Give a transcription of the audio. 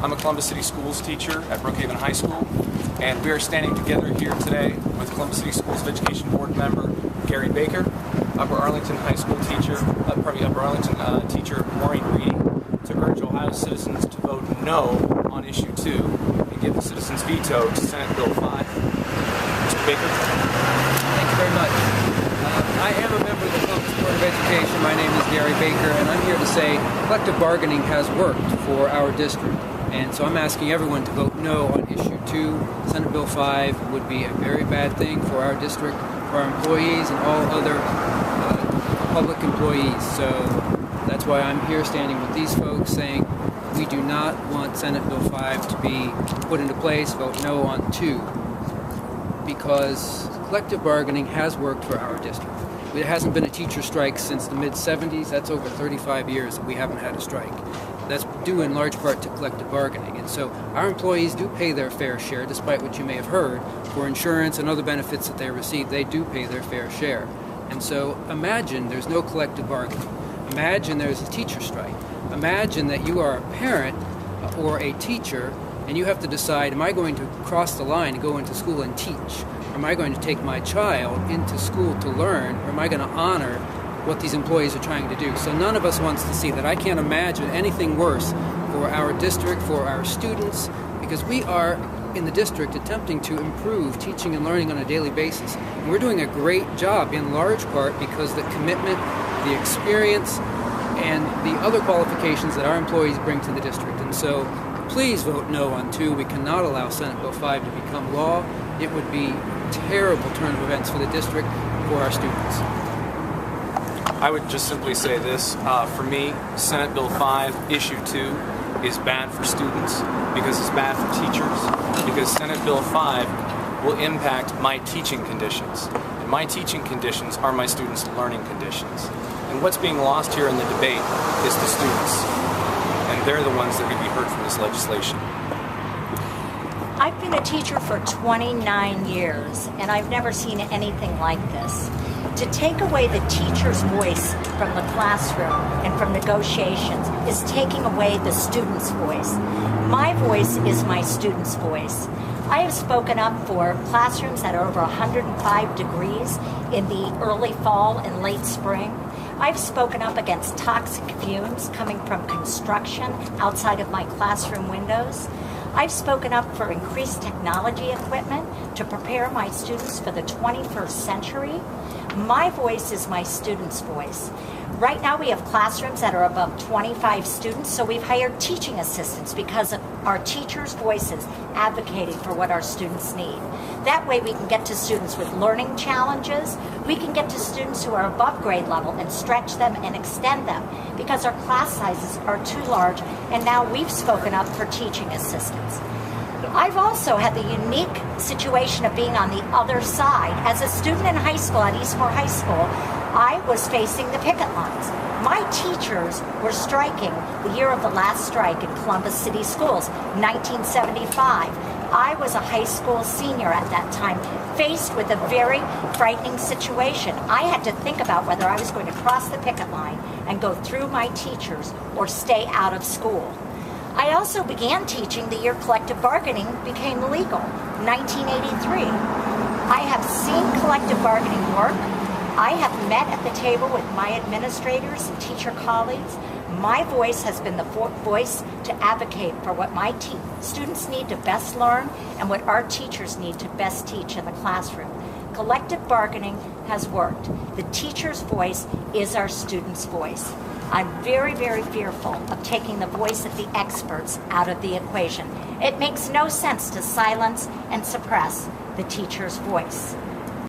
I'm a Columbus City Schools teacher at Brookhaven High School, and we are standing together here today with Columbus City Schools of Education Board member Gary Baker, Upper Arlington High School teacher, Upper Arlington teacher Maureen Reedy, to urge Ohio citizens to vote no on issue 2 and give the citizens' veto to Senate Bill 5. Mr. Baker. Thank you very much. I am a member of the Columbus Board of Education. My name is Gary Baker, and I'm here to say collective bargaining has worked for our district. And so I'm asking everyone to vote no on issue 2. Senate Bill 5 would be a very bad thing for our district, for our employees, and all other public employees. So that's why I'm here standing with these folks saying we do not want Senate Bill 5 to be put into place. Vote no on 2. Because collective bargaining has worked for our district. There hasn't been a teacher strike since the mid-'70s. That's over 35 years that we haven't had a strike. That's due in large part to collective bargaining. And so our employees do pay their fair share, despite what you may have heard, for insurance and other benefits that they receive. They do pay their fair share. And so imagine there's no collective bargaining. Imagine there's a teacher strike. Imagine that you are a parent or a teacher and you have to decide, am I going to cross the line and go into school and teach? Or am I going to take my child into school to learn? Or am I going to honor what these employees are trying to do? So none of us wants to see that. I can't imagine anything worse for our district, for our students, because we are in the district attempting to improve teaching and learning on a daily basis. And we're doing a great job in large part because the commitment, the experience, and the other qualifications that our employees bring to the district. And so please vote no on 2. We cannot allow Senate Bill 5 to become law. It would be a terrible turn of events for the district, for our students. I would just simply say this. For me, Senate Bill 5, issue 2, is bad for students because it's bad for teachers, because Senate Bill 5 will impact my teaching conditions. And my teaching conditions are my students' learning conditions. And what's being lost here in the debate is the students. And they're the ones that are going to be hurt from this legislation. I've been a teacher for 29 years, and I've never seen anything like this. To take away the teacher's voice from the classroom and from negotiations is taking away the student's voice. My voice is my student's voice. I have spoken up for classrooms that are over 105 degrees in the early fall and late spring. I've spoken up against toxic fumes coming from construction outside of my classroom windows. I've spoken up for increased technology equipment to prepare my students for the 21st century. My voice is my students' voice. Right now we have classrooms that are above 25 students, so we've hired teaching assistants because of our teachers' voices advocating for what our students need. That way we can get to students with learning challenges. We can get to students who are above grade level and stretch them and extend them because our class sizes are too large, and now we've spoken up for teaching assistants. I've also had the unique situation of being on the other side. As a student in high school at Eastmore High School, I was facing the picket lines. My teachers were striking the year of the last strike in Columbus City Schools, 1975. I was a high school senior at that time, faced with a very frightening situation. I had to think about whether I was going to cross the picket line and go through my teachers or stay out of school. I also began teaching the year collective bargaining became legal, 1983. I have seen collective bargaining work. I have met at the table with my administrators and teacher colleagues. My voice has been the voice to advocate for what my students need to best learn and what our teachers need to best teach in the classroom. Collective bargaining has worked. The teacher's voice is our student's voice. I'm very, very fearful of taking the voice of the experts out of the equation. It makes no sense to silence and suppress the teacher's voice.